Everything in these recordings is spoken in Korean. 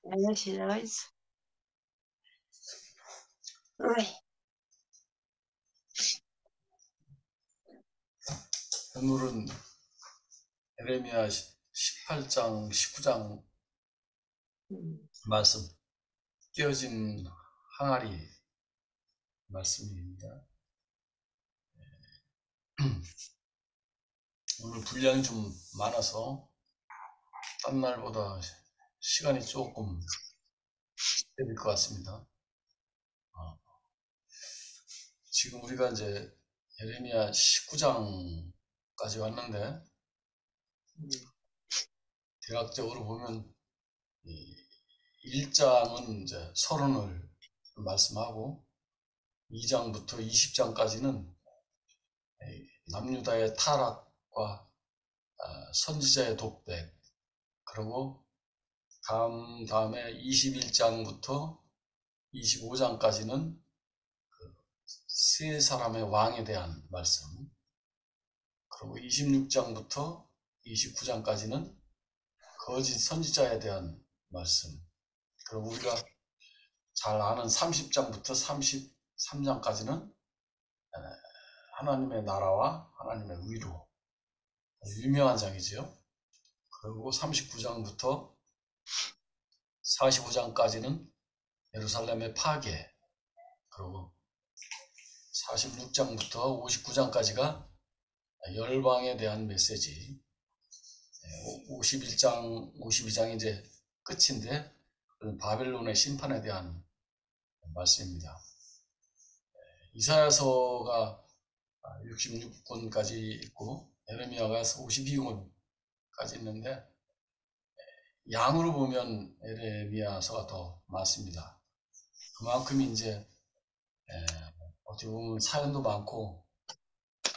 Initialize. 오늘은 에레미야 18장, 19장 말씀, 깨어진 항아리 말씀입니다. 오늘 분량이 좀 많아서 딴 날보다 시간이 조금 될 것 같습니다. 지금 우리가 이제 에레미야 19장까지 왔는데, 대략적으로 보면 1장은 이제 서론을 말씀하고 2장부터 20장까지는 남유다의 타락과 선지자의 독백, 그리고 다음에 21장부터 25장까지는 세 사람의 왕에 대한 말씀, 그리고 26장부터 29장까지는 거짓 선지자에 대한 말씀, 그리고 우리가 잘 아는 30장부터 33장까지는 하나님의 나라와 하나님의 의로, 유명한 장이죠. 그리고 39장부터 45장까지는 예루살렘의 파괴, 그리고 46장부터 59장까지가 열방에 대한 메시지, 51장, 52장이 이제 끝인데 바벨론의 심판에 대한 말씀입니다. 이사야서가 66권까지 있고 에레미야가 52권까지 있는데 양으로 보면 에레미야서가 더 많습니다. 그만큼 이제 어떻게 보면 사연도 많고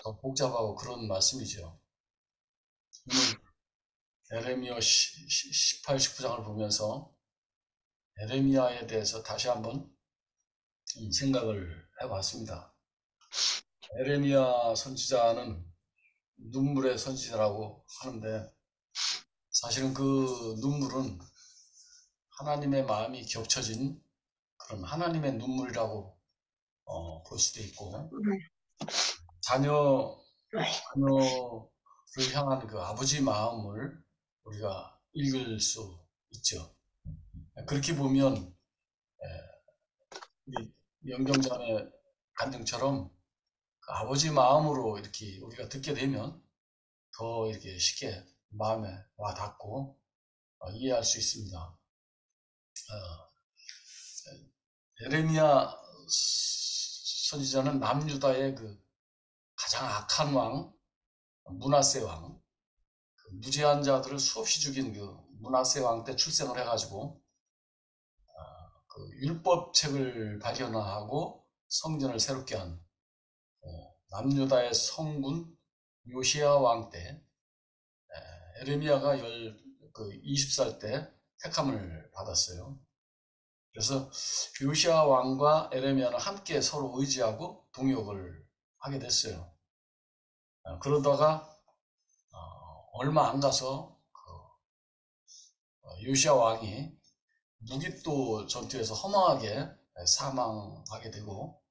더 복잡하고 그런 말씀이죠. 오늘 에레미야 18, 19장을 보면서 에레미야에 대해서 다시 한번 생각을 해봤습니다. 에레미야 선지자는 눈물의 선지자라고 하는데 사실은 그 눈물은 하나님의 마음이 겹쳐진 그런 하나님의 눈물이라고 볼 수도 있고, 자녀를 향한 그 아버지 마음을 우리가 읽을 수 있죠. 그렇게 보면 우리 영경자매 간증처럼 그 아버지 마음으로 이렇게 우리가 듣게 되면 더 이렇게 쉽게 마음에 와 닿고 이해할 수 있습니다. 에레미야 선지자는 남유다의 그 가장 악한 왕, 므낫세 왕, 그 무죄한 자들을 수없이 죽인 그 므낫세 왕 때 출생을 해가지고 그 율법책을 발견하고 성전을 새롭게 한 남유다의 성군 요시야 왕 때 에레미야가 20살 때 택함을 받았어요. 그래서 요시야 왕과 에레미야는 함께 서로 의지하고 동역을 하게 됐어요. 그러다가 얼마 안 가서 요시야 왕이 무기또 전투에서 허망하게 사망하게 되고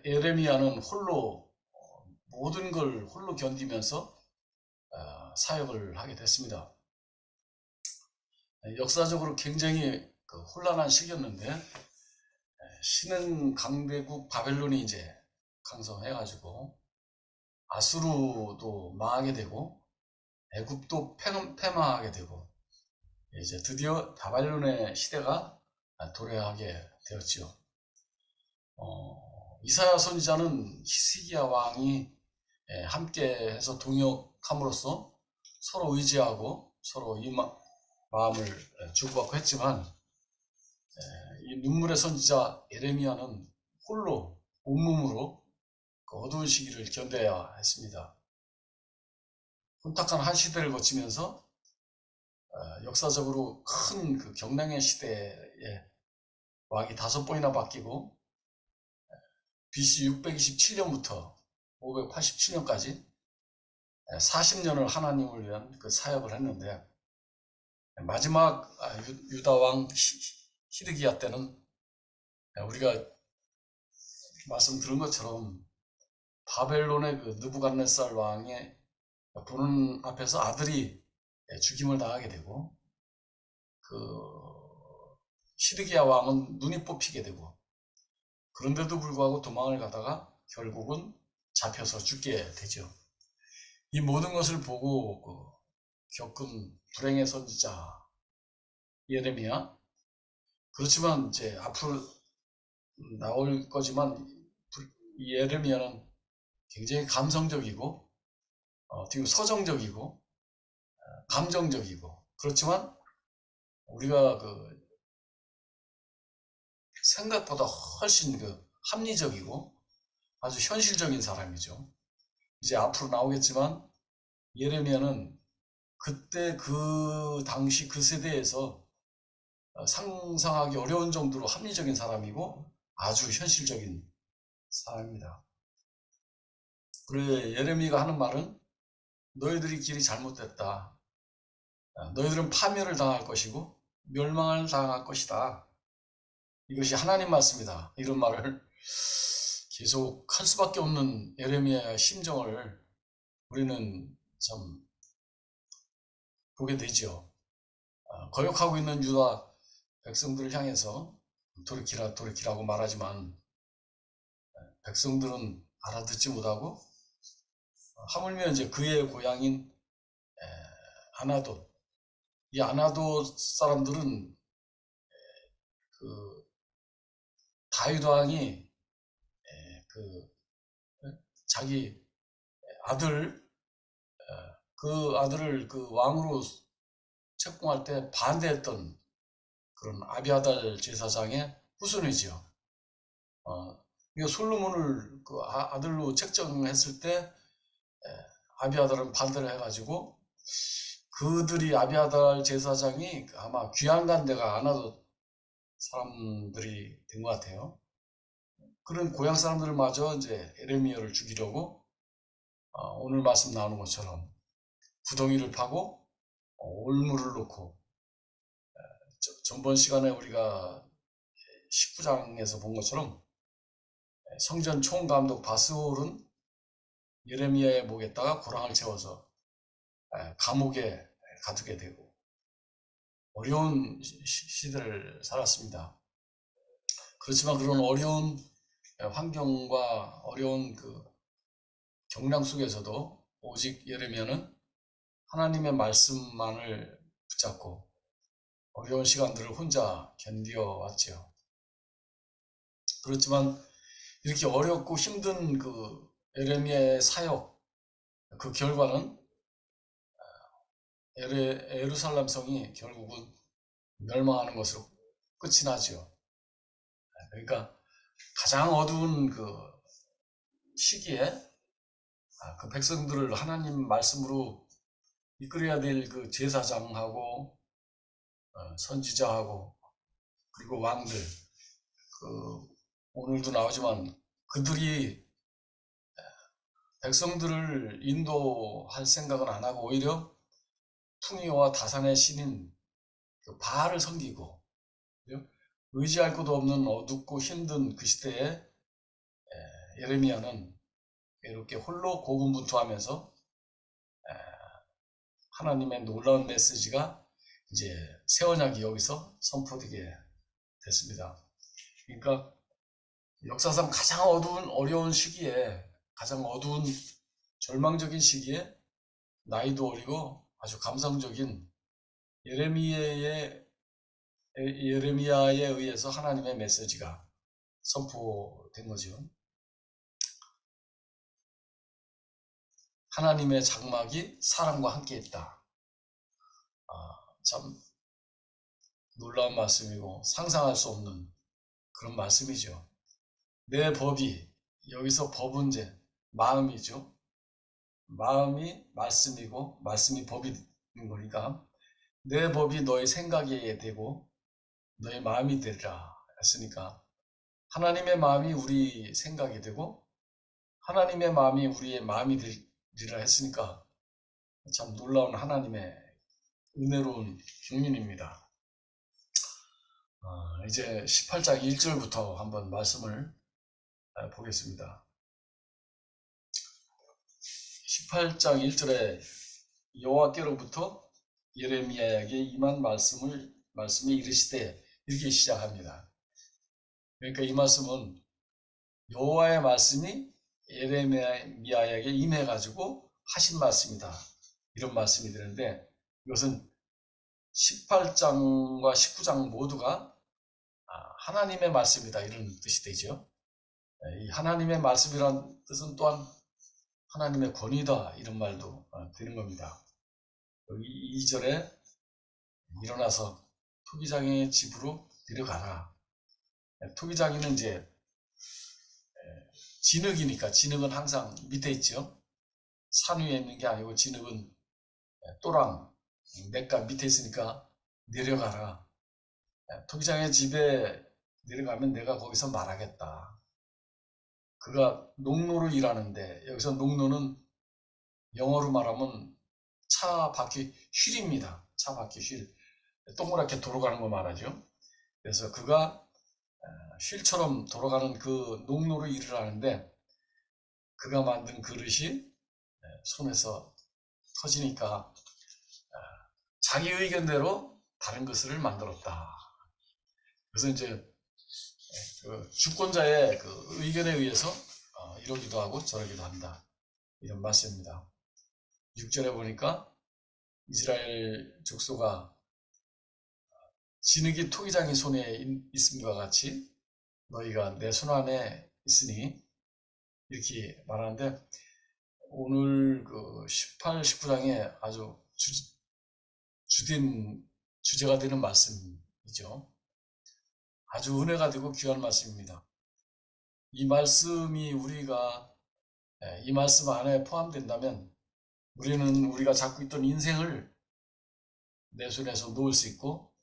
에레미야는 홀로 모든 걸 홀로 견디면서 사역을 하게 됐습니다. 역사적으로 굉장히 혼란한 시기였는데 신흥 강대국 바벨론이 이제 강성해가지고 아수르도 망하게 되고 애굽도 패망하게 되고 이제 드디어 바벨론의 시대가 도래하게 되었지요. 이사야 선지자는 히스기야 왕이 함께해서 동역함으로써 서로 의지하고 서로 이 마음을 주고받고 했지만 이 눈물의 선지자 에레미야는 홀로 온몸으로 그 어두운 시기를 견뎌야 했습니다. 혼탁한 한 시대를 거치면서 역사적으로 큰 그 경랑의 시대에 왕이 5번이나 바뀌고 BC 627년부터 587년까지 40년을 하나님을 위한 그 사역을 했는데 마지막 유다 왕 히드기야 때는 우리가 말씀 들은 것처럼 바벨론의 그 느부갓네살 왕의 보는 앞에서 아들이 죽임을 당하게 되고, 그 히드기야 왕은 눈이 뽑히게 되고, 그런데도 불구하고 도망을 가다가 결국은 잡혀서 죽게 되죠. 이 모든 것을 보고 겪은 불행의 선지자 예레미야. 그렇지만 이제 앞으로 나올 거지만 이 예레미야는 굉장히 감성적이고 어떻게 서정적이고 감정적이고, 그렇지만 우리가 그 생각보다 훨씬 그 합리적이고 아주 현실적인 사람이죠. 이제 앞으로 나오겠지만 예레미야는 그때 그 당시 그 세대에서 상상하기 어려운 정도로 합리적인 사람이고 아주 현실적인 사람입니다. 그래, 예레미야가 하는 말은 너희들이 길이 잘못됐다. 너희들은 파멸을 당할 것이고 멸망을 당할 것이다. 이것이 하나님 말씀이다. 이런 말을 계속 할 수밖에 없는 예레미야의 심정을 우리는 참 보게 되죠. 거역하고 있는 유다 백성들을 향해서 돌이키라고 말하지만 백성들은 알아듣지 못하고 하물며 이제 그의 고향인 아나돗, 이 아나돗 사람들은 그 다윗 왕이 그 자기 아들, 그 아들을 그 왕으로 책봉할 때 반대했던 그런 아비아달 제사장의 후손이지요. 이거 솔로몬을 그 아들로 책정했을 때 아비아달은 반대를 해가지고 그들이 아비아달 제사장이 아마 귀양간 데가 아나돗 사람들이 된 것 같아요. 그런 고향 사람들마저 이제 에레미야를 죽이려고 오늘 말씀 나오는 것처럼 구덩이를 파고 올무를 놓고, 전번 시간에 우리가 19장에서 본 것처럼 성전 총감독 바스홀은 예레미야의 목에다가 고랑을 채워서 감옥에 가두게 되고 어려운 시대를 살았습니다. 그렇지만 그런 어려운 환경과 어려운 그 경랑 속에서도 오직 예레미야는 하나님의 말씀만을 붙잡고 어려운 시간들을 혼자 견뎌왔죠. 그렇지만 이렇게 어렵고 힘든 그 예레미야의 사역, 그 결과는 예루살렘 성이 결국은 멸망하는 것으로 끝이 나죠. 그러니까 가장 어두운 그 시기에 그 백성들을 하나님 말씀으로 이끌어야 될 그 제사장하고 선지자하고 그리고 왕들, 그 오늘도 나오지만 그들이 백성들을 인도할 생각은 안 하고 오히려 풍요와 다산의 신인 그 바알을 섬기고 의지할 곳도 없는 어둡고 힘든 그 시대에 예레미야는 이렇게 홀로 고군분투하면서 하나님의 놀라운 메시지가 이제 새 언약이 여기서 선포되게 됐습니다. 그러니까 역사상 가장 어려운 시기에, 가장 어두운 절망적인 시기에 나이도 어리고 아주 감성적인 예레미야에 의해서 하나님의 메시지가 선포된 거죠. 하나님의 장막이 사람과 함께 있다. 참 놀라운 말씀이고 상상할 수 없는 그런 말씀이죠. 내 법이, 여기서 법은 이제 마음이죠. 마음이 말씀이고 말씀이 법인 거니까 내 법이 너의 생각에 되고 너의 마음이 되리라 했으니까 하나님의 마음이 우리 생각이 되고 하나님의 마음이 우리의 마음이 되리라 했으니까 참 놀라운 하나님의 은혜로운 국민입니다. 이제 18장 1절부터 한번 말씀을 보겠습니다. 18장 1절에 여호와께로부터 예레미야에게 임한 말씀이 이르시되 이렇게 시작합니다. 그러니까 이 말씀은 여호와의 말씀이 예레미야에게 임해가지고 하신 말씀이다. 이런 말씀이 되는데 이것은 18장과 19장 모두가 하나님의 말씀이다 이런 뜻이 되죠. 이 하나님의 말씀이란 뜻은 또한 하나님의 권위다 이런 말도 되는 겁니다. 여기 2절에 일어나서 토기장의 집으로 내려가라. 토기장이는 이제 진흙이니까 진흙은 항상 밑에 있죠. 산 위에 있는 게 아니고 진흙은 또랑 냇가 밑에 있으니까 내려가라. 토기장의 집에 내려가면 내가 거기서 말하겠다. 그가 농노로 일하는데 여기서 농노는 영어로 말하면 차 바퀴 휠입니다. 차 바퀴 휠. 동그랗게 돌아가는 거 말하죠. 그래서 그가 휠처럼 돌아가는 그 농노로 일을 하는데 그가 만든 그릇이 손에서 터지니까 자기 의견대로 다른 것을 만들었다. 그래서 이제 그 주권자의 그 의견에 의해서 이러기도 하고 저러기도 한다. 이런 말씀입니다. 6절에 보니까 이스라엘 족속아 진흙이 토기장의 손에 있음과 같이 너희가 내 손 안에 있으니 이렇게 말하는데 오늘 그 18, 19장에 아주 주제가 되는 말씀이죠. 아주 은혜가 되고 귀한 말씀입니다. 이 말씀이 이 말씀 안에 포함된다면 우리가 갖고 있던 인생을 내 손에서 놓을 수 있고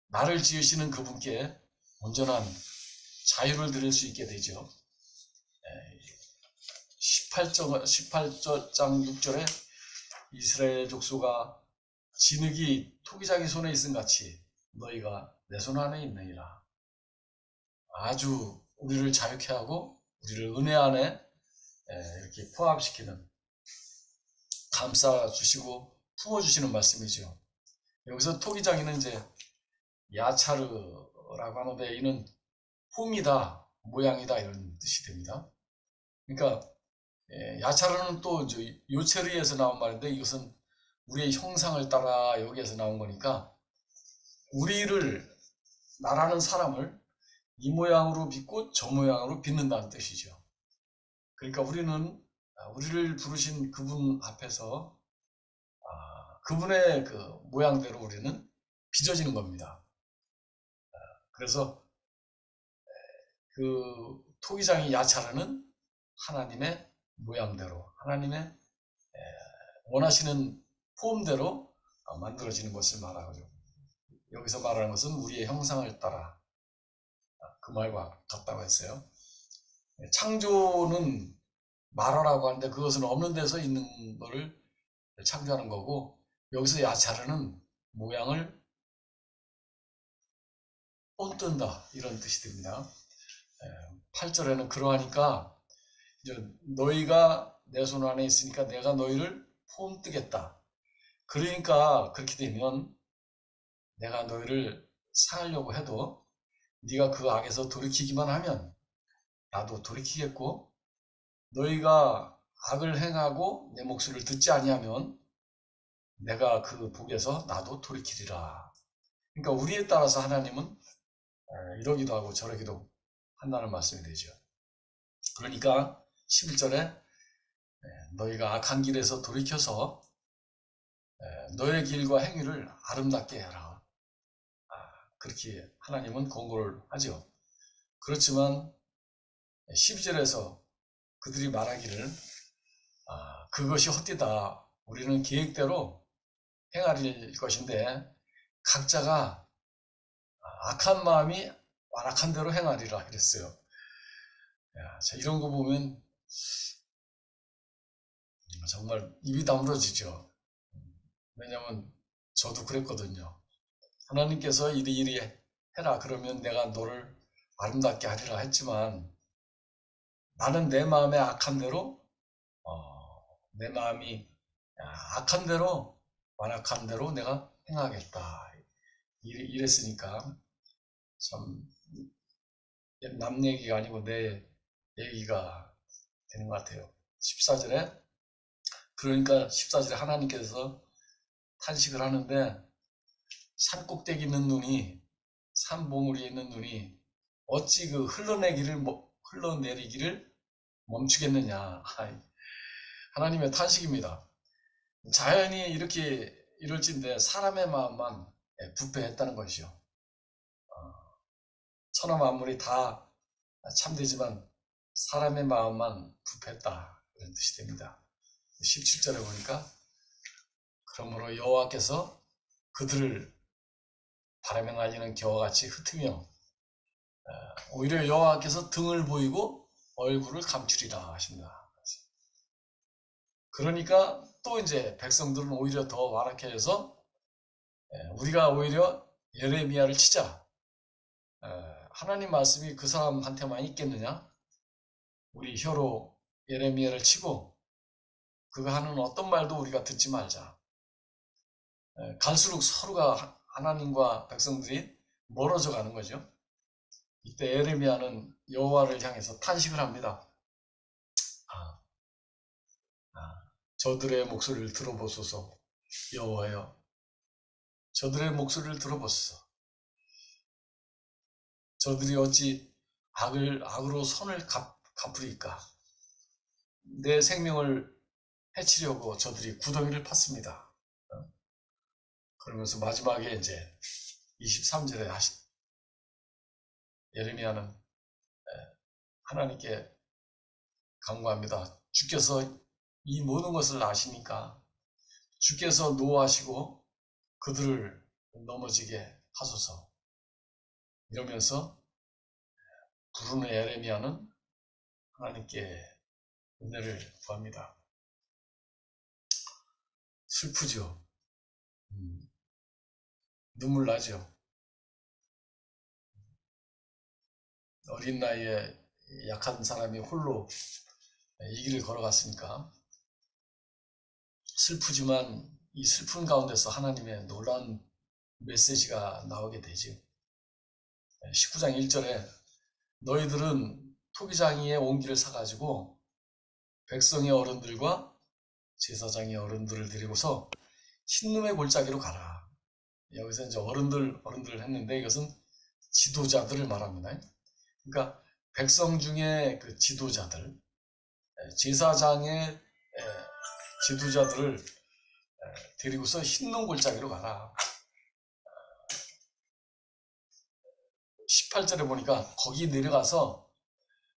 나를 지으시는 그분께 온전한 자유를 드릴 수 있게 되죠. 18장 6절에 이스라엘 족속아 진흙이 토기장의 손에 있음 같이 너희가 내 손 안에 있느니라. 아주 우리를 자유케 하고 우리를 은혜 안에 이렇게 포함시키는 감싸주시고 품어주시는 말씀이죠. 여기서 토기장이는 이제 야차르라고 하는데 이는 폼이다, 모양이다 이런 뜻이 됩니다. 그러니까 야차르는 또 요체르에서 나온 말인데 이것은 우리의 형상을 따라 여기에서 나온 거니까 나라는 사람을 이 모양으로 빚고 저 모양으로 빚는다는 뜻이죠. 그러니까 우리를 부르신 그분 앞에서 그분의 그 모양대로 우리는 빚어지는 겁니다. 그래서 그 토기장이 야차르는 하나님의 모양대로 하나님의 원하시는 폼대로 만들어지는 것을 말하죠. 여기서 말하는 것은 우리의 형상을 따라 그 말과 같다고 했어요. 창조는 말하라고 하는데 그것은 없는 데서 있는 것을 창조하는 거고 여기서 야차르는 모양을 뽐뜬다 이런 뜻이 됩니다. 8절에는 그러하니까 이제 너희가 내 손 안에 있으니까 내가 너희를 폼뜨겠다. 그러니까 그렇게 되면 내가 너희를 상하려고 해도 네가 그 악에서 돌이키기만 하면 나도 돌이키겠고 너희가 악을 행하고 내 목소리를 듣지 아니하면 내가 그 복에서 나도 돌이키리라. 그러니까 우리에 따라서 하나님은 이러기도 하고 저러기도 한다는 말씀이 되죠. 그러니까 11절에 너희가 악한 길에서 돌이켜서 너의 길과 행위를 아름답게 해라. 그렇게 하나님은 권고를 하죠. 그렇지만 12절에서 그들이 말하기를 그것이 헛되다. 우리는 계획대로 행할 것인데 각자가 악한 마음이 완악한 대로 행하리라 그랬어요. 자, 이런 거 보면 정말 입이 다물어지죠. 왜냐하면 저도 그랬거든요. 하나님께서 이리 해라 그러면 내가 너를 아름답게 하리라 했지만 나는 내 마음에 악한 대로 내 마음이 악한 대로 완악한 대로 내가 행하겠다 이랬으니까 참 남 얘기가 아니고 내 얘기가 되는 것 같아요. 14절에 그러니까 14절에 하나님께서 탄식을 하는데 산꼭대기 있는 눈이 산봉우리에 있는 눈이 어찌 그 흘러내리기를 멈추겠느냐. 하나님의 탄식입니다. 자연이 이렇게 이럴진데 사람의 마음만 부패했다는 것이죠. 천하 만물이 다 참되지만 사람의 마음만 부패했다 이런 뜻이 됩니다. 17절에 보니까 그러므로 여호와께서 그들을 바람에 날리는 겨와 같이 흩으며 오히려 여호와께서 등을 보이고 얼굴을 감추리라 하신다. 그러니까 또 이제 백성들은 오히려 더 완악해져서 우리가 오히려 예레미야를 치자. 하나님 말씀이 그 사람한테만 있겠느냐? 우리 혀로 예레미야를 치고 그가 하는 어떤 말도 우리가 듣지 말자. 갈수록 서로가 하나님과 백성들이 멀어져 가는 거죠. 이때 예레미야는 여호와를 향해서 탄식을 합니다. 저들의 목소리를 들어보소서. 여호와여, 저들의 목소리를 들어보소서. 저들이 어찌 악으로 손을 갚으리까? 내 생명을 해치려고 저들이 구덩이를 팠습니다. 그러면서 마지막에 이제 23절에 예레미야는 하나님께 간구합니다. 주께서 이 모든 것을 아시니까 주께서 노하시고 그들을 넘어지게 하소서. 이러면서 부르는 예레미야는 하나님께 은혜를 구합니다. 슬프죠. 눈물 나죠. 어린 나이에 약한 사람이 홀로 이 길을 걸어갔으니까 슬프지만 이 슬픈 가운데서 하나님의 놀라운 메시지가 나오게 되죠. 19장 1절에 너희들은 토기장이의 옹기를 사가지고 백성의 어른들과 제사장의 어른들을 데리고서 흰놈의 골짜기로 가라. 여기서 이제 어른들 했는데 이것은 지도자들을 말합니다. 그러니까 백성 중에 그 지도자들, 제사장의 지도자들을 데리고서 흰놈 골짜기로 가라. 18절에 보니까 거기 내려가서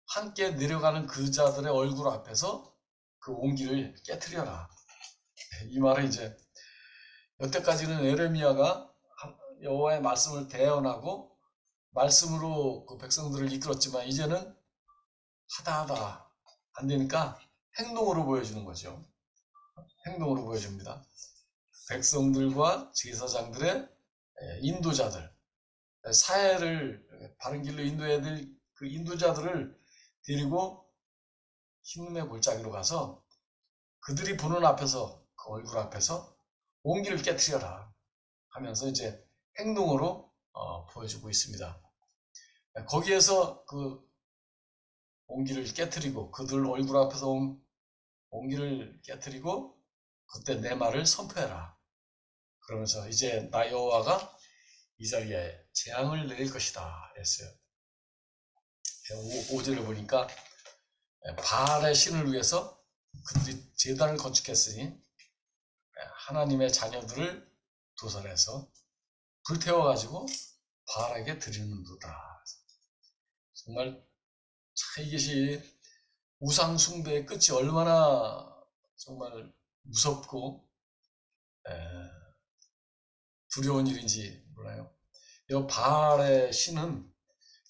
함께 내려가는 그 자들의 얼굴 앞에서 그 옹기를 깨트려라. 이 말은 이제 여태까지는 예레미야가 여호와의 말씀을 대언하고 말씀으로 그 백성들을 이끌었지만 이제는 하다 안 되니까 행동으로 보여주는 거죠. 행동으로 보여줍니다. 백성들과 제사장들의 인도자들, 사회를 바른 길로 인도해야 될 그 인도자들을 데리고 흰눈의 골짜기로 가서 그들이 보는 앞에서 그 얼굴 앞에서 옹기를 깨트려라 하면서 이제 행동으로 보여주고 있습니다. 거기에서 그 옹기를 깨트리고 그들 얼굴 앞에서 옹기를 깨트리고 그때 내 말을 선포해라. 그러면서 이제 나 여호와가 이 자리에 재앙을 내릴 것이다 했어요. 5절을 보니까 바알의 신을 위해서 그들이 제단을 건축했으니 하나님의 자녀들을 도살해서 불태워가지고 바알에게 드리는도다. 정말 이것이 우상 숭배의 끝이 얼마나 정말 무섭고 두려운 일인지 몰라요. 이 바알의 신은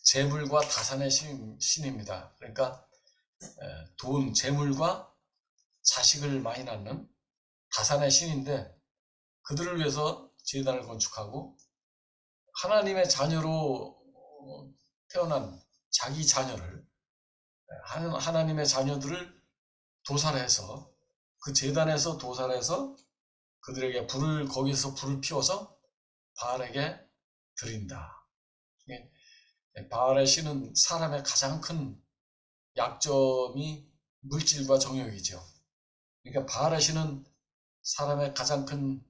재물과 다산의 신입니다. 그러니까 돈, 재물과 자식을 많이 낳는 다산의 신인데 그들을 위해서 제단을 건축하고 하나님의 자녀로 태어난 자기 자녀를, 하나님의 자녀들을 도살해서, 그 제단에서 도살해서 그들에게 거기서 불을 피워서 바알에게 드린다. 바알의 신은 사람의 가장 큰 약점이 물질과 정욕이죠. 그러니까 바알의 신은 사람의 가장 큰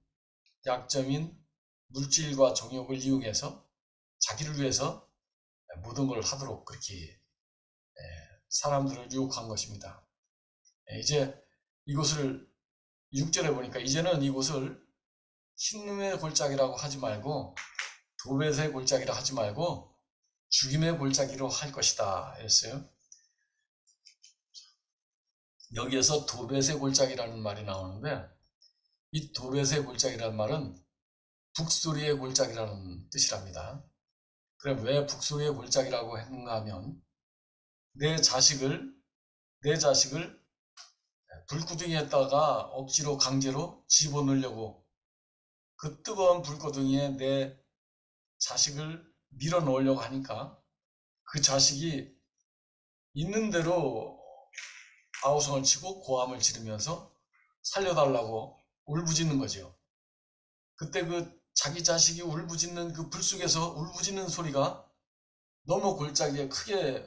약점인 물질과 정욕을 이용해서 자기를 위해서 모든 걸 하도록 그렇게 사람들을 유혹한 것입니다. 이제 이곳을 6절에 보니까 이제는 이곳을 흰눈의 골짜기라고 하지 말고 도벳의 골짜기라 하지 말고 죽임의 골짜기로 할 것이다 했어요. 여기에서 도벳의 골짜기라는 말이 나오는데, 이 도벳의 골짜기라는 말은 북소리의 골짜기라는 뜻이랍니다. 그럼 왜 북소리의 골짜기라고 했는가 하면 내 자식을 불구덩이에다가 억지로 강제로 집어넣으려고 그 뜨거운 불구덩이에 내 자식을 밀어 넣으려고 하니까 그 자식이 있는 대로 아우성을 치고 고함을 지르면서 살려달라고 울부짖는 거죠. 그때 그 자기 자식이 울부짖는 그 불 속에서 울부짖는 소리가 너무 골짜기에 크게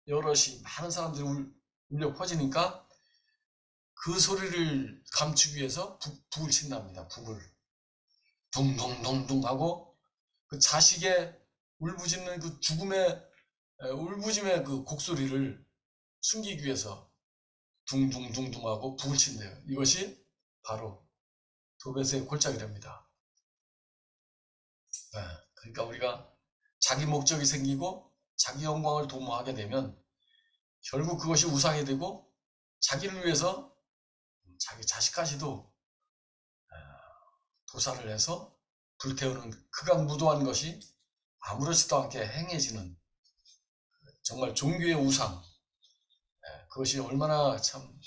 여럿이 많은 사람들이 울려 퍼지니까 그 소리를 감추기 위해서 북을 친답니다. 북을 둥둥둥둥 하고 그 자식의 울부짖는 그 울부짐의 그 곡소리를 숨기기 위해서 둥둥둥둥 하고 북을 친대요. 이것이 바로 도벳의 골짜기랍니다. 그러니까 우리가 자기 목적이 생기고 자기 영광을 도모하게 되면 결국 그것이 우상이 되고 자기를 위해서 자기 자식까지도 도살을 해서 불태우는 극악무도한 것이 아무렇지도 않게 행해지는 정말 종교의 우상, 그것이 얼마나 참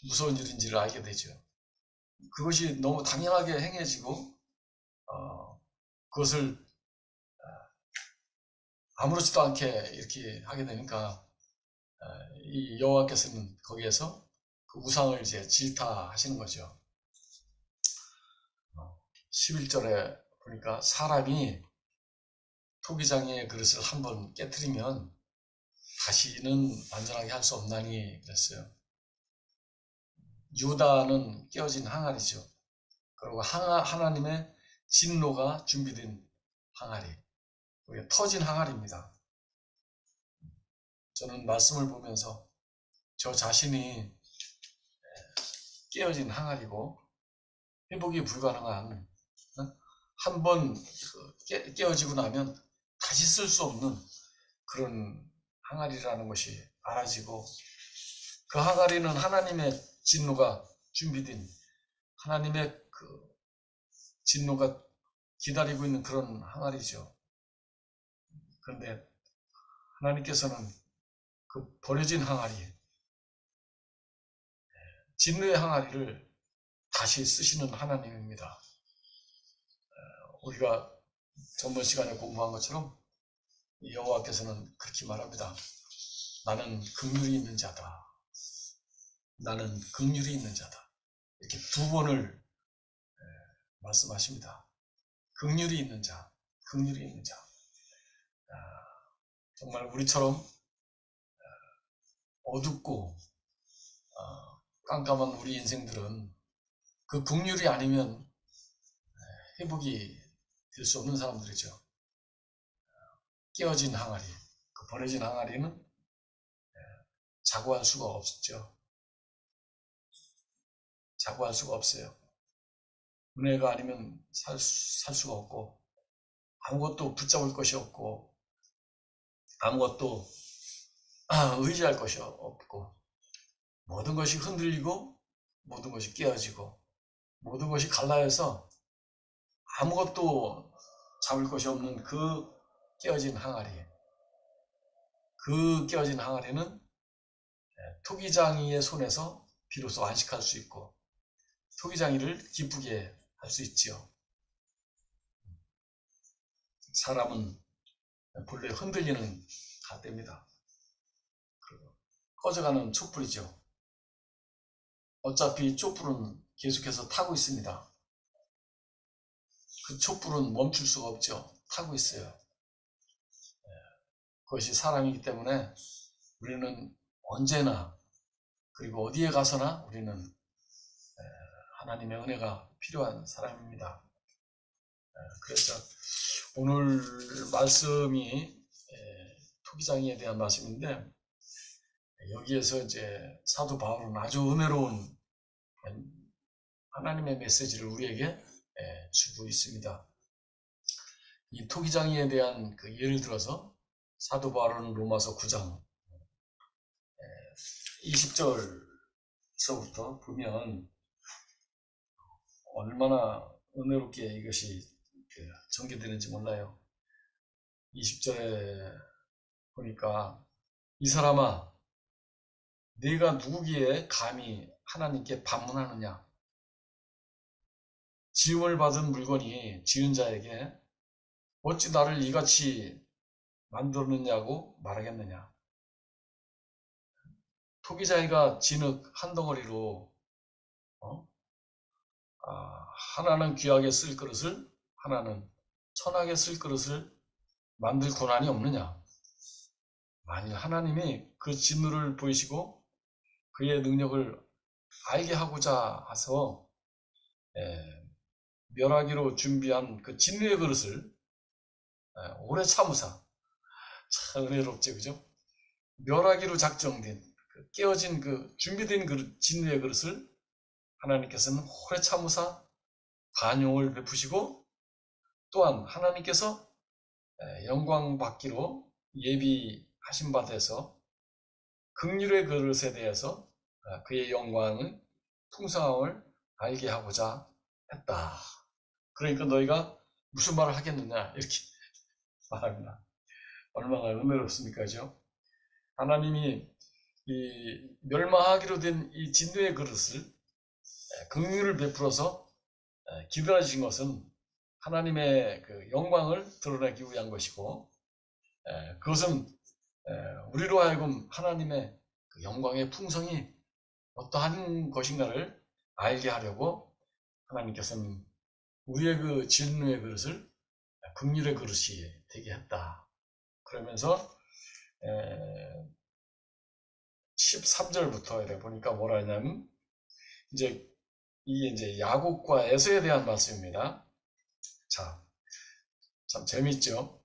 무서운 일인지를 알게 되죠. 그것이 너무 당연하게 행해지고 그것을 아무렇지도 않게 이렇게 하게 되니까 이 여호와께서는 거기에서 그 우상을 이제 질타하시는 거죠. 11절에 보니까 사람이 토기장의 그릇을 한번 깨트리면 다시는 완전하게 할 수 없나니 그랬어요. 유다는 깨어진 항아리죠. 그리고 하나님의 진노가 준비된 항아리, 터진 항아리입니다. 저는 말씀을 보면서 저 자신이 깨어진 항아리고 회복이 불가능한, 한번 깨어지고 나면 다시 쓸 수 없는 그런 항아리라는 것이 알아지고, 그 항아리는 하나님의 진노가 준비된, 하나님의 그 진노가 기다리고 있는 그런 항아리죠. 그런데 하나님께서는 그 버려진 항아리, 진노의 항아리를 다시 쓰시는 하나님입니다. 우리가 전번 시간에 공부한 것처럼 여호와께서는 그렇게 말합니다. 나는 긍휼이 있는 자다. 나는 긍휼이 있는 자다. 이렇게 두 번을 말씀하십니다. 긍휼이 있는 자, 긍휼이 있는 자. 정말 우리처럼 어둡고 깜깜한 우리 인생들은 그 긍휼이 아니면 회복이 될 수 없는 사람들이죠. 깨어진 항아리, 그 버려진 항아리는 자고할 수가 없죠. 자고할 수가 없어요. 은혜가 아니면 살 수가 없고, 아무것도 붙잡을 것이 없고, 아무것도 의지할 것이 없고, 모든 것이 흔들리고 모든 것이 깨어지고 모든 것이 갈라져서 아무것도 잡을 것이 없는 그 깨어진 항아리, 그 깨어진 항아리는 토기장이의 손에서 비로소 안식할 수 있고 토기장이를 기쁘게 할 수 있지요. 사람은 본래 흔들리는 잣대입니다. 꺼져가는 촛불이죠. 어차피 촛불은 계속해서 타고 있습니다. 그 촛불은 멈출 수가 없죠. 타고 있어요. 그것이 사람이기 때문에 우리는 언제나 그리고 어디에 가서나 우리는 하나님의 은혜가 필요한 사람입니다. 그래서 오늘 말씀이 토기장에 대한 말씀인데, 여기에서 이제 사도 바울은 아주 은혜로운 하나님의 메시지를 우리에게 주고 있습니다. 이 토기장에 대한 그 예를 들어서 사도 바울은 로마서 9장 20절서부터 보면 얼마나 은혜롭게 이것이 전개되는지 몰라요. 20절에 보니까 이 사람아 네가 누구기에 감히 하나님께 반문하느냐. 지음을 받은 물건이 지은 자에게 어찌 나를 이같이 만들었느냐고 말하겠느냐. 토기장이가 진흙 한 덩어리로 하나는 귀하게 쓸 그릇을 하나는 천하게 쓸 그릇을 만들 고난이 없느냐. 만일 하나님이 그 진노를 보이시고 그의 능력을 알게 하고자 해서 멸하기로 준비한 그 진노의 그릇을 오래 참으사, 참 은혜롭죠, 그죠? 멸하기로 작정된 깨어진 그 준비된 그릇, 진노의 그릇을 하나님께서는 오래 참으사 관용을 베푸시고, 또한 하나님께서 영광 받기로 예비하신 바 돼서 긍휼의 그릇에 대해서 그의 영광의 풍성함을 알게 하고자 했다. 그러니까 너희가 무슨 말을 하겠느냐 이렇게 말합니다. 얼마나 은혜롭습니까, 그죠? 하나님이 이 멸망하기로 된 이 진노의 그릇을 긍휼을 베풀어서 기다리신 것은 하나님의 그 영광을 드러내기 위한 것이고, 그것은 우리로 하여금 하나님의 그 영광의 풍성이 어떠한 것인가를 알게 하려고 하나님께서는 우리의 그 진노의 그릇을 긍휼의 그릇이 되게 했다. 그러면서 13절부터 이래 보니까 뭐라 하냐면, 이제 이게 이제 야곱과 에서에 대한 말씀입니다. 자, 참 재밌죠?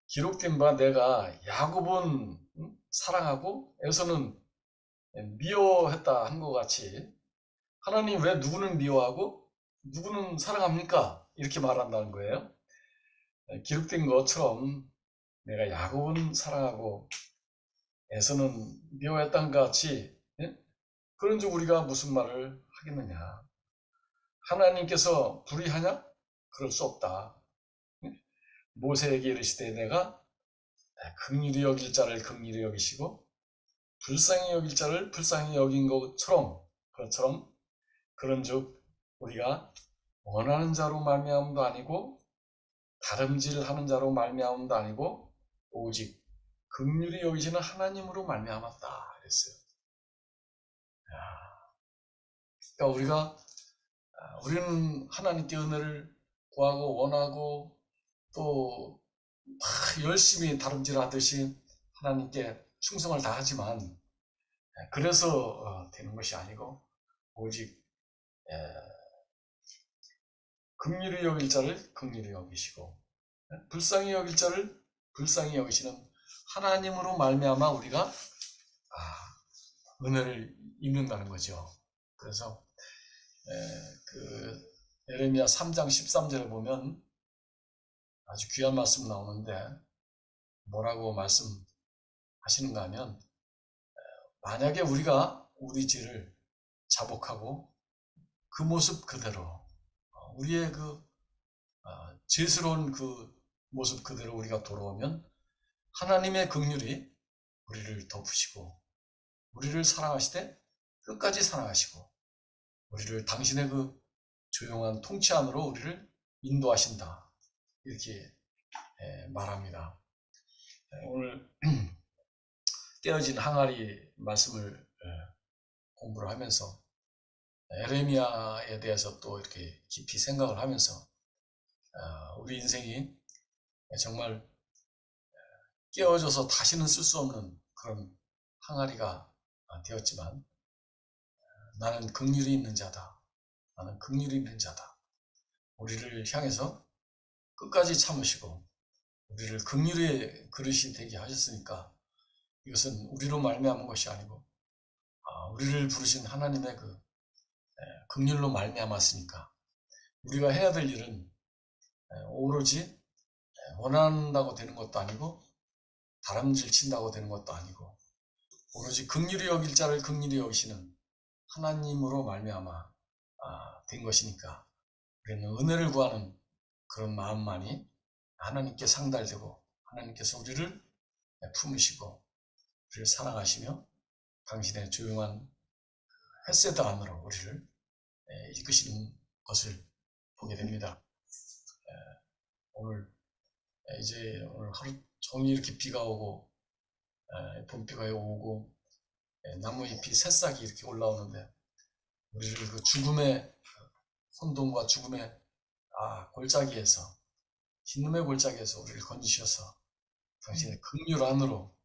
기록된 바 내가 야곱은 사랑하고 에서는 미워했다 한 것 같이, 하나님 왜 누구는 미워하고 누구는 사랑합니까? 이렇게 말한다는 거예요. 기록된 것처럼 내가 야곱은 사랑하고 에서는 미워했던 것 같이, 그런즉 우리가 무슨 말을 하겠느냐. 하나님께서 불의하냐? 그럴 수 없다. 모세에게 이르시되 내가 긍휼히 여길 자를 긍휼히 여기시고 불쌍히 여길 자를 불쌍히 여긴 것처럼, 그것처럼 그런즉 우리가 원하는 자로 말미암음도 아니고 다름질하는 자로 말미암음도 아니고 오직 긍휼히 여기시는 하나님으로 말미암았다 그랬어요. 그러니까 우리는 하나님께 은혜를 구하고 원하고 또 열심히 다름질하듯이 하나님께 충성을 다하지만 그래서 되는 것이 아니고 오직 긍휼히 여길 자를 긍휼히 여기시고 불쌍히 여길 자를 불쌍히 여기시는 하나님으로 말미암아 우리가 은혜를 입는다는 거죠. 그래서 그 예레미야 3장 13절에 보면 아주 귀한 말씀 나오는데 뭐라고 말씀하시는가 하면, 만약에 우리가 우리 죄를 자복하고 그 모습 그대로 우리의 그 죄스러운 그 모습 그대로 우리가 돌아오면 하나님의 긍휼이 우리를 덮으시고 우리를 사랑하시되 끝까지 사랑하시고 우리를 당신의 그 조용한 통치 안으로 우리를 인도하신다. 이렇게 말합니다. 오늘 깨어진 항아리 말씀을 공부를 하면서 에레미야에 대해서 또 이렇게 깊이 생각을 하면서 우리 인생이 정말 깨어져서 다시는 쓸 수 없는 그런 항아리가 되었지만 나는 긍휼이 있는 자다. 나는 긍휼이 있는 자다. 우리를 향해서 끝까지 참으시고 우리를 긍휼의 그릇이 되게 하셨으니까 이것은 우리로 말미암은 것이 아니고 우리를 부르신 하나님의 그 긍휼로 말미암았으니까 우리가 해야 될 일은 오로지 원한다고 되는 것도 아니고 다람쥐 친다고 되는 것도 아니고 오로지 긍휼히 여길 자를 긍휼히 여기시는 하나님으로 말미암아 된 것이니까 우리는 은혜를 구하는 그런 마음만이 하나님께 상달되고 하나님께서 우리를 품으시고 우리를 사랑하시며 당신의 조용한 헤세드 안으로 우리를 이끄시는 것을 보게 됩니다. 오늘 이제 오늘 하루 종일 이렇게 비가 오고 봄비가 오고 나무잎이 새싹이 이렇게 올라오는데 우리를 그 죽음의 혼돈과 죽음의 골짜기에서 hin놈의 골짜기에서 우리를 건지셔서 당신의 긍휼 안으로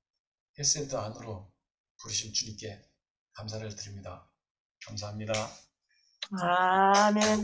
헤세드 안으로 부르신 주님께 감사를 드립니다. 감사합니다. 아멘.